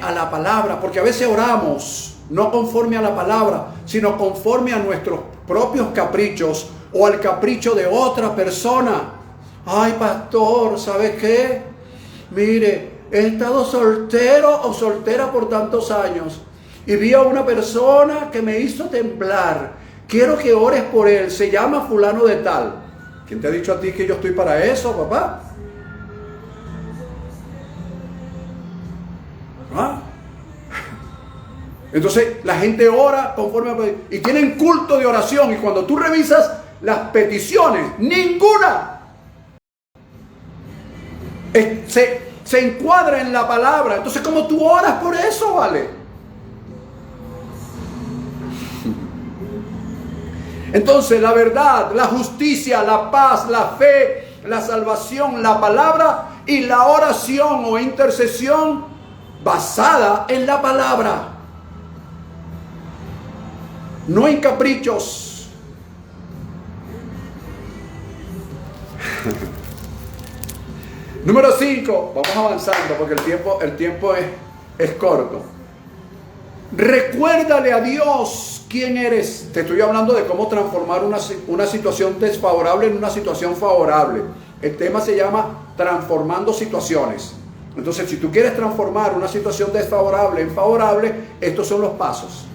a la palabra, porque a veces oramos no conforme a la palabra, sino conforme a nuestros propios caprichos o al capricho de otra persona. Ay, pastor, ¿sabe qué? Mire, he estado soltero o soltera por tantos años y vi a una persona que me hizo temblar. Quiero que ores por él. Se llama fulano de tal. ¿Quién te ha dicho a ti que yo estoy para eso, papá? Entonces la gente ora conforme a... y tienen culto de oración, y cuando tú revisas las peticiones, ninguna se encuadra en la palabra. Entonces, ¿cómo tú oras por eso, vale? Entonces la verdad, la justicia, la paz, la fe, la salvación, la palabra y la oración o intercesión basada en la palabra. No en caprichos. Número 5. Vamos avanzando porque el tiempo es corto. Recuérdale a Dios quién eres. Te estoy hablando de cómo transformar una situación desfavorable en una situación favorable. El tema se llama transformando situaciones. Entonces, si tú quieres transformar una situación desfavorable en favorable, estos son los pasos.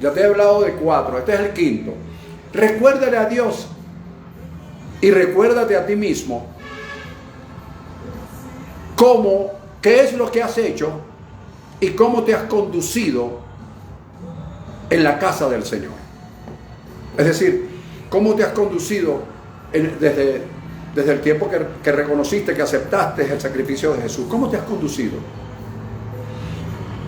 Ya te he hablado de 4, este es el 5. Recuérdale a Dios y recuérdate a ti mismo qué es lo que has hecho y cómo te has conducido en la casa del Señor. Es decir, cómo te has conducido desde el tiempo que reconociste, que aceptaste el sacrificio de Jesús. ¿Cómo te has conducido?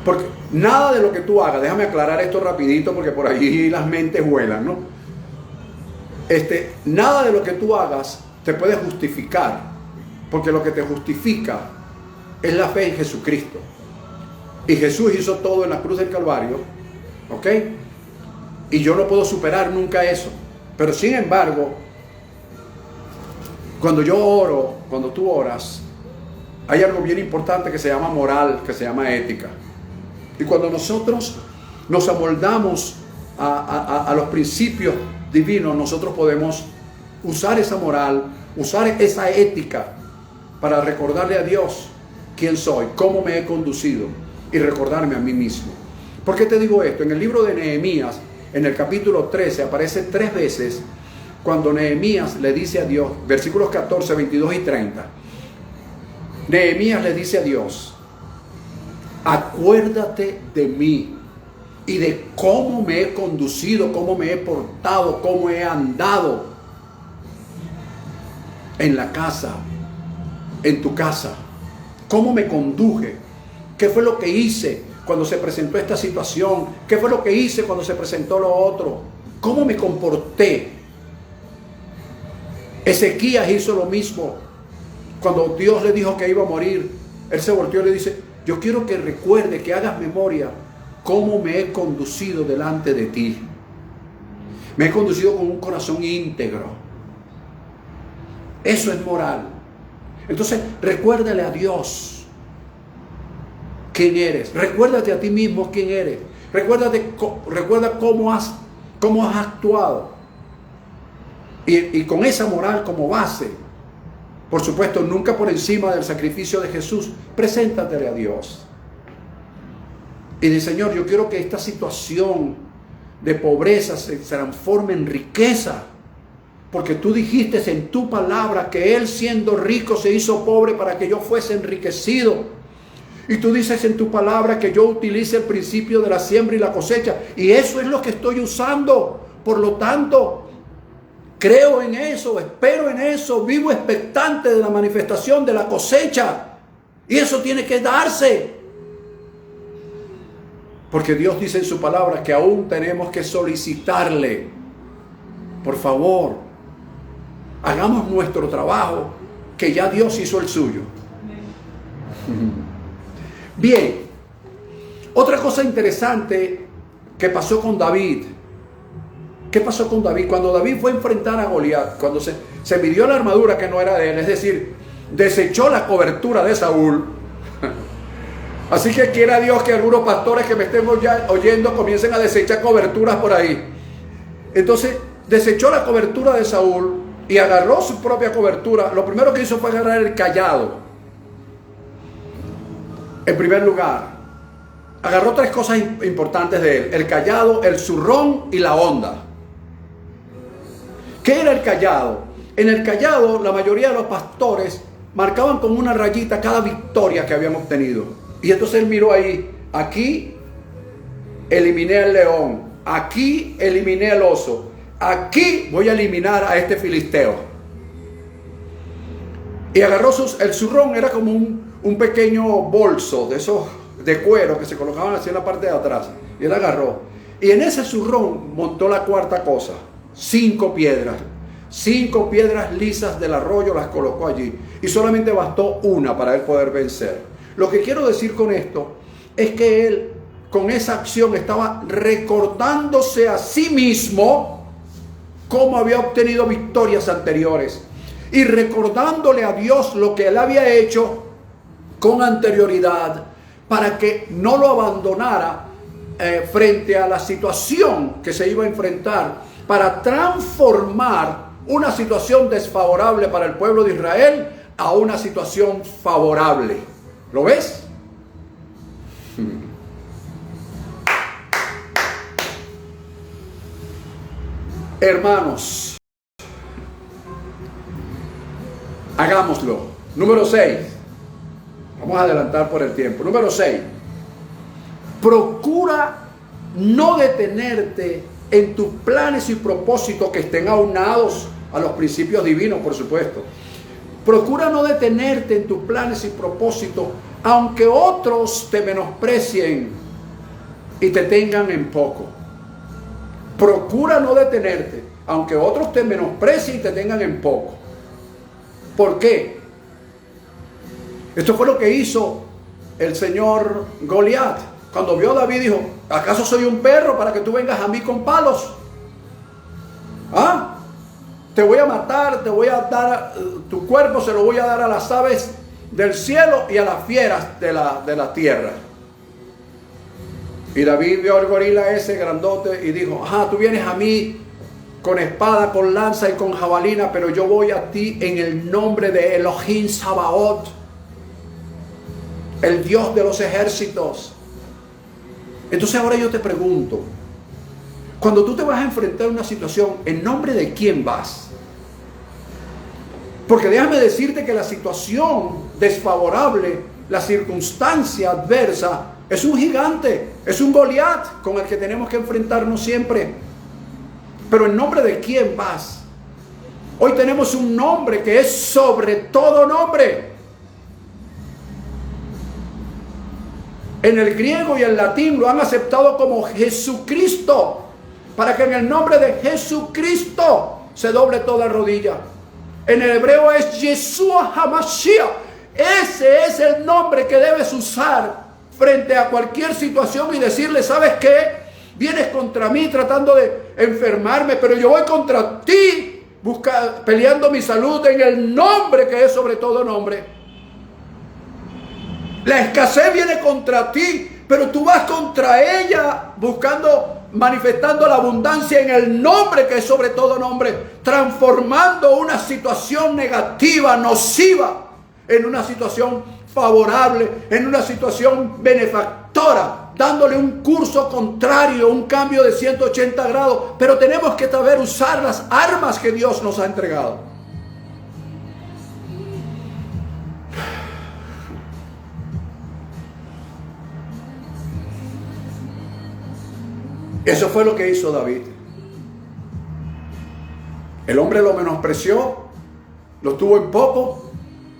Porque nada de lo que tú hagas, déjame aclarar esto rapidito porque por allí las mentes vuelan, ¿no? Nada de lo que tú hagas te puede justificar, porque lo que te justifica es la fe en Jesucristo. Y Jesús hizo todo en la cruz del Calvario, ¿ok? Y yo no puedo superar nunca eso. Pero sin embargo, cuando yo oro, cuando tú oras, hay algo bien importante que se llama moral, que se llama ética. Y cuando nosotros nos amoldamos a los principios divinos, nosotros podemos usar esa moral, usar esa ética para recordarle a Dios quién soy, cómo me he conducido y recordarme a mí mismo. ¿Por qué te digo esto? En el libro de Nehemías, en el capítulo 13, aparece 3 veces cuando Nehemías le dice a Dios, versículos 14, 22 y 30. Nehemías le dice a Dios: acuérdate de mí y de cómo me he conducido, cómo me he portado, cómo he andado en la casa, en tu casa. ¿Cómo me conduje? ¿Qué fue lo que hice cuando se presentó esta situación? ¿Qué fue lo que hice cuando se presentó lo otro? ¿Cómo me comporté? Ezequías hizo lo mismo. Cuando Dios le dijo que iba a morir, él se volteó y le dice: yo quiero que recuerde, que hagas memoria cómo me he conducido delante de ti. Me he conducido con un corazón íntegro. Eso es moral. Entonces, recuérdale a Dios quién eres. Recuérdate a ti mismo quién eres. Recuerda cómo has actuado. Y con esa moral como base, por supuesto, nunca por encima del sacrificio de Jesús, preséntatele a Dios. Y dice: Señor, yo quiero que esta situación de pobreza se transforme en riqueza. Porque tú dijiste en tu palabra que Él, siendo rico, se hizo pobre para que yo fuese enriquecido. Y tú dices en tu palabra que yo utilice el principio de la siembra y la cosecha. Y eso es lo que estoy usando. Por lo tanto, creo en eso, espero en eso, vivo expectante de la manifestación de la cosecha. Y eso tiene que darse. Porque Dios dice en su palabra que aún tenemos que solicitarle: por favor, hagamos nuestro trabajo, que ya Dios hizo el suyo. Bien, otra cosa interesante que pasó con David. ¿Qué pasó con David? Cuando David fue a enfrentar a Goliat, cuando se midió la armadura que no era de él, es decir, desechó la cobertura de Saúl. Así que quiera Dios que algunos pastores que me estén oyendo comiencen a desechar coberturas por ahí. Entonces, desechó la cobertura de Saúl y agarró su propia cobertura. Lo primero que hizo fue agarrar el cayado. En primer lugar, agarró 3 cosas importantes de él: el cayado, el zurrón y la honda. ¿Qué era el cayado? En el cayado, la mayoría de los pastores marcaban con una rayita cada victoria que habían obtenido. Y entonces él miró ahí: aquí eliminé al león, aquí eliminé al oso, aquí voy a eliminar a este filisteo. Y agarró el zurrón, era como un pequeño bolso de esos de cuero que se colocaban así en la parte de atrás. Y él agarró. Y en ese zurrón montó la 4ª cosa. 5 piedras. 5 piedras lisas del arroyo las colocó allí. Y solamente bastó una para él poder vencer. Lo que quiero decir con esto es que él, con esa acción, estaba recordándose a sí mismo cómo había obtenido victorias anteriores. Y recordándole a Dios lo que él había hecho con anterioridad, para que no lo abandonara frente a la situación que se iba a enfrentar, para transformar una situación desfavorable para el pueblo de Israel a una situación favorable. ¿Lo ves? Hermanos, hagámoslo. Número 6. Vamos a adelantar por el tiempo. Número 6. Procura no detenerte en tus planes y propósitos que estén aunados a los principios divinos, por supuesto. Procura no detenerte en tus planes y propósitos, aunque otros te menosprecien y te tengan en poco. Procura no detenerte, aunque otros te menosprecien y te tengan en poco. ¿Por qué? Esto fue lo que hizo el señor Goliat. Cuando vio a David dijo: ¿acaso soy un perro para que tú vengas a mí con palos? ¿Ah? Te voy a matar, te voy a dar, tu cuerpo se lo voy a dar a las aves del cielo y a las fieras de la tierra. Y David vio al gorila ese grandote y dijo: ajá, tú vienes a mí con espada, con lanza y con jabalina, pero yo voy a ti en el nombre de Elohim Sabaoth, el Dios de los ejércitos. Entonces ahora yo te pregunto, cuando tú te vas a enfrentar a una situación, ¿en nombre de quién vas? Porque déjame decirte que la situación desfavorable, la circunstancia adversa, es un gigante, es un Goliat con el que tenemos que enfrentarnos siempre. Pero ¿en nombre de quién vas? Hoy tenemos un nombre que es sobre todo nombre. En el griego y el latín lo han aceptado como Jesucristo, para que en el nombre de Jesucristo se doble toda rodilla. En el hebreo es Yeshua HaMashiach. Ese es el nombre que debes usar frente a cualquier situación y decirle: ¿sabes qué? Vienes contra mí tratando de enfermarme, pero yo voy contra ti peleando mi salud en el nombre que es sobre todo nombre. La escasez viene contra ti, pero tú vas contra ella manifestando la abundancia en el nombre que es sobre todo nombre, transformando una situación negativa, nociva, en una situación favorable, en una situación benefactora, dándole un curso contrario, un cambio de 180 grados. Pero tenemos que saber usar las armas que Dios nos ha entregado. Eso fue lo que hizo David. El hombre lo menospreció, lo tuvo en poco,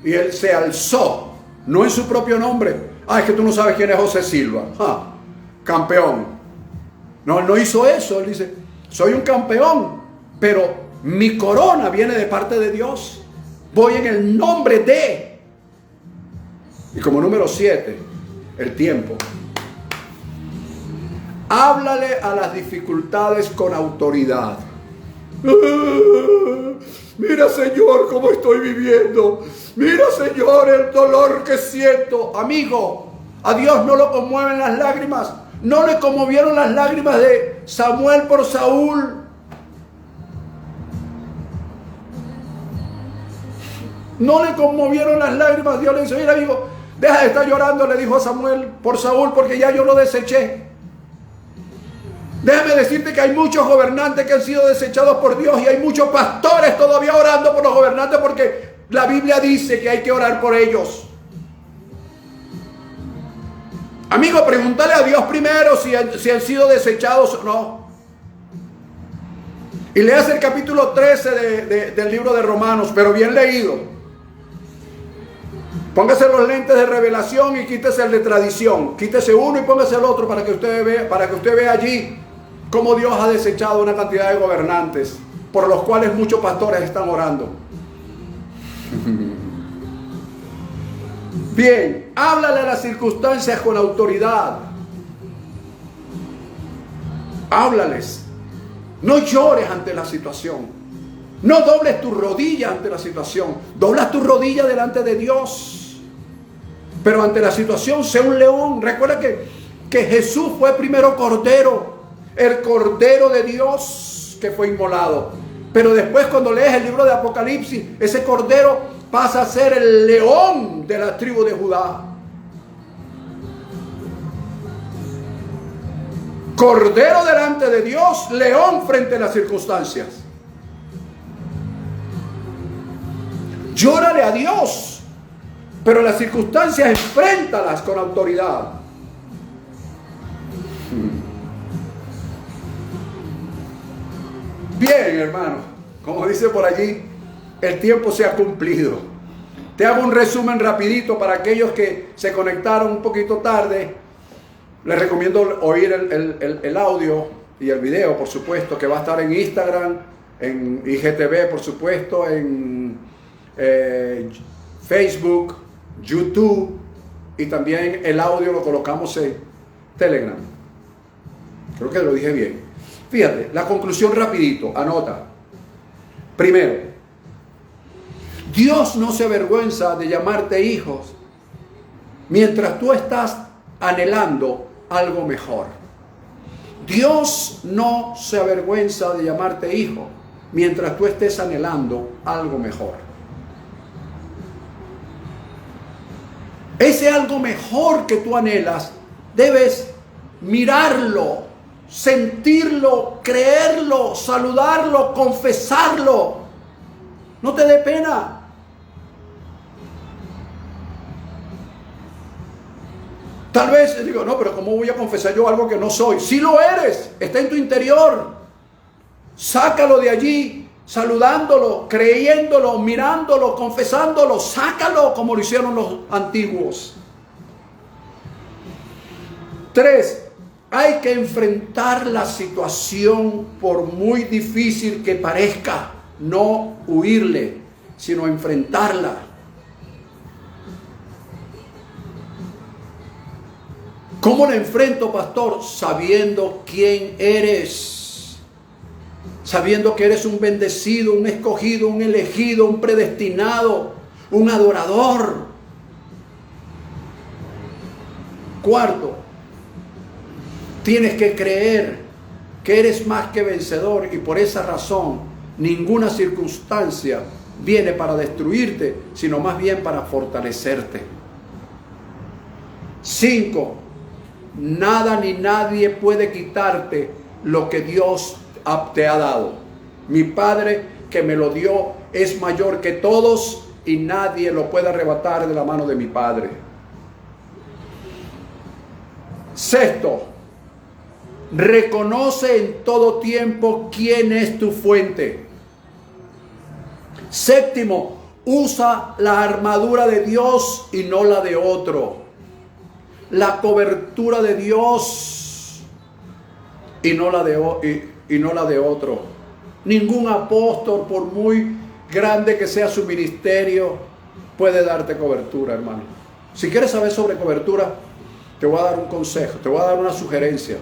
y él se alzó, no en su propio nombre. Es que tú no sabes quién es José Silva. Campeón. No, él no hizo eso. Él dice: soy un campeón, pero mi corona viene de parte de Dios. Voy en el nombre de. Y como número 7, el tiempo. Háblale a las dificultades con autoridad. Mira, Señor, cómo estoy viviendo. Mira, Señor, el dolor que siento. Amigo, a Dios no lo conmueven las lágrimas. No le conmovieron las lágrimas de Samuel por Saúl. No le conmovieron las lágrimas. Dios le dice: mira, amigo, deja de estar llorando, le dijo a Samuel, por Saúl, porque ya yo lo deseché. Déjame decirte que hay muchos gobernantes que han sido desechados por Dios, y hay muchos pastores todavía orando por los gobernantes, porque la Biblia dice que hay que orar por ellos. Amigo, pregúntale a Dios primero si han sido desechados o no. Y leas el capítulo 13 del libro de Romanos, pero bien leído. Póngase los lentes de revelación y quítese el de tradición. Quítese uno y póngase el otro para que usted vea allí cómo Dios ha desechado una cantidad de gobernantes. por los cuales muchos pastores están orando. Bien, háblale a las circunstancias con autoridad. Háblales. No llores ante la situación. No dobles tu rodilla ante la situación. Doblas tu rodilla delante de Dios. Pero ante la situación, sé un león. Recuerda que Jesús fue primero cordero. El cordero de Dios que fue inmolado. Pero después, cuando lees el libro de Apocalipsis, ese cordero pasa a ser el león de la tribu de Judá. Cordero delante de Dios, león frente a las circunstancias. Llórale a Dios, pero las circunstancias enfréntalas con autoridad. Bien, hermano, como dice por allí, el tiempo se ha cumplido. Te hago un resumen rapidito para aquellos que se conectaron un poquito tarde. Les recomiendo oír el audio y el video, por supuesto, que va a estar en Instagram, en IGTV, por supuesto, en Facebook, YouTube, y también el audio lo colocamos en Telegram. Creo que lo dije bien. Fíjate, la conclusión rapidito, anota. Primero, Dios no se avergüenza de llamarte hijos mientras tú estás anhelando algo mejor. Dios no se avergüenza de llamarte hijo mientras tú estés anhelando algo mejor. Ese algo mejor que tú anhelas, debes mirarlo, sentirlo, creerlo, saludarlo, confesarlo. No te dé pena. Tal vez digo, no, pero ¿cómo voy a confesar yo algo que no soy? Sí lo eres, está en tu interior. Sácalo de allí, saludándolo, creyéndolo, mirándolo, confesándolo. Sácalo como lo hicieron los antiguos. 3. Hay que enfrentar la situación por muy difícil que parezca. No huirle, sino enfrentarla. ¿Cómo la enfrento, pastor? Sabiendo quién eres. Sabiendo que eres un bendecido, un escogido, un elegido, un predestinado, un adorador. 4. Tienes que creer que eres más que vencedor y por esa razón ninguna circunstancia viene para destruirte, sino más bien para fortalecerte. 5. Nada ni nadie puede quitarte lo que Dios te ha dado. Mi Padre que me lo dio es mayor que todos y nadie lo puede arrebatar de la mano de mi Padre. 6. Reconoce en todo tiempo quién es tu fuente. 7. Usa la armadura de Dios y no la de otro. La cobertura de Dios y no la de otro. Ningún apóstol, por muy grande que sea su ministerio, puede darte cobertura, hermano. Si quieres saber sobre cobertura, te voy a dar un consejo, te voy a dar una sugerencia.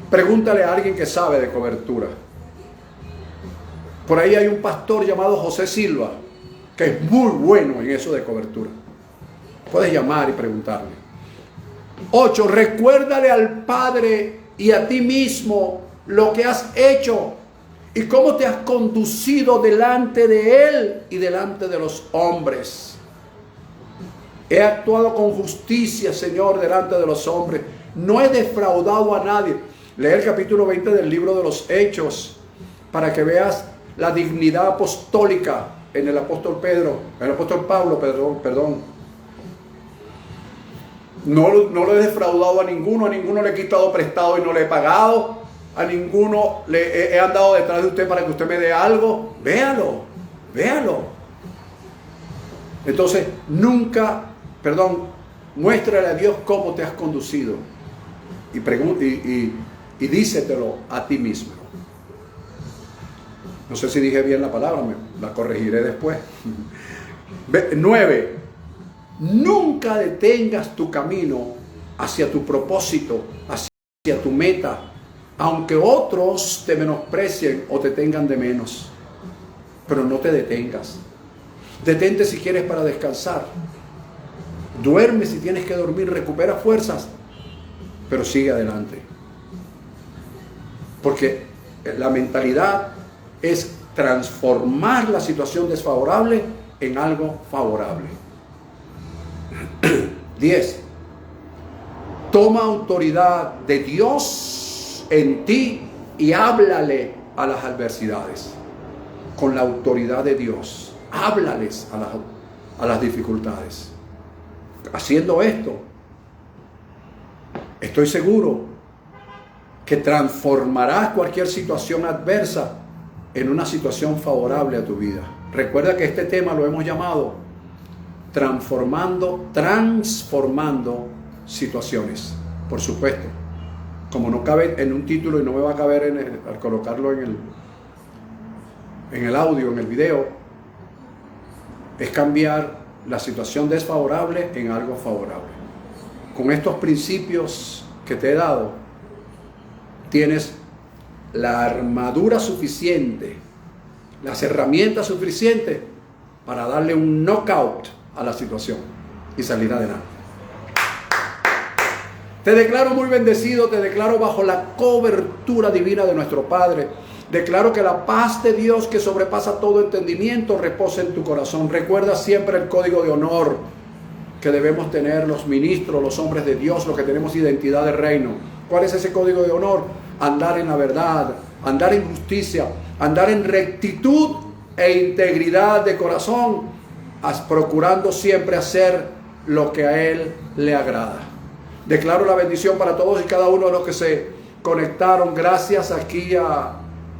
Pregúntale a alguien que sabe de cobertura. Por ahí hay un pastor llamado José Silva, que es muy bueno en eso de cobertura. Puedes llamar y preguntarle. 8. Recuérdale al Padre y a ti mismo lo que has hecho y cómo te has conducido delante de Él y delante de los hombres. He actuado con justicia, Señor, delante de los hombres. No he defraudado a nadie. Lee el capítulo 20 del libro de los Hechos para que veas la dignidad apostólica en el apóstol Pablo, perdón. No lo he defraudado a ninguno le he quitado prestado y no le he pagado, a ninguno le he andado detrás de usted para que usted me dé algo. Véalo. Entonces, muéstrale a Dios cómo te has conducido y dícetelo a ti mismo. No sé si dije bien la palabra, la corregiré después. 9. Nunca detengas tu camino hacia tu propósito, hacia tu meta, aunque otros te menosprecien o te tengan de menos. Pero no te detengas. Detente si quieres para descansar. Duerme si tienes que dormir, recupera fuerzas, pero sigue adelante. Porque la mentalidad es transformar la situación desfavorable en algo favorable. 10. Toma autoridad de Dios en ti y háblale a las adversidades. Con la autoridad de Dios, háblales a las dificultades. Haciendo esto, estoy seguro que transformarás cualquier situación adversa en una situación favorable a tu vida. Recuerda que este tema lo hemos llamado transformando situaciones. Por supuesto, como no cabe en un título y no me va a caber al colocarlo en el audio, en el video, es cambiar la situación desfavorable en algo favorable. Con estos principios que te he dado, tienes la armadura suficiente, las herramientas suficientes para darle un knockout a la situación y salir adelante. Te declaro muy bendecido, te declaro bajo la cobertura divina de nuestro Padre. Declaro que la paz de Dios que sobrepasa todo entendimiento reposa en tu corazón. Recuerda siempre el código de honor que debemos tener los ministros, los hombres de Dios, los que tenemos identidad de reino. ¿Cuál es ese código de honor? Andar en la verdad, andar en justicia, andar en rectitud e integridad de corazón, procurando siempre hacer lo que a Él le agrada. Declaro la bendición para todos y cada uno de los que se conectaron. Gracias aquí a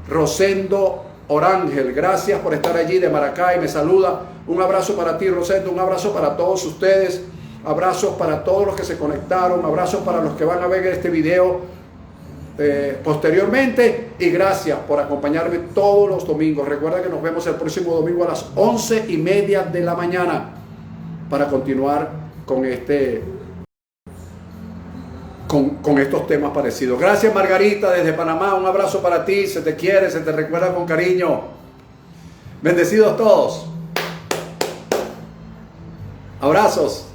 Rosendo Orangel, gracias por estar allí de Maracay, me saluda. Un abrazo para ti, Rosendo, un abrazo para todos ustedes, abrazos para todos los que se conectaron, abrazos para los que van a ver este video posteriormente, y gracias por acompañarme todos los domingos. Recuerda que nos vemos el próximo domingo a las 11:30 de la mañana para continuar con con estos temas parecidos. Gracias, Margarita, desde Panamá. Un abrazo para ti. Se te quiere, se te recuerda con cariño. Bendecidos todos. Abrazos.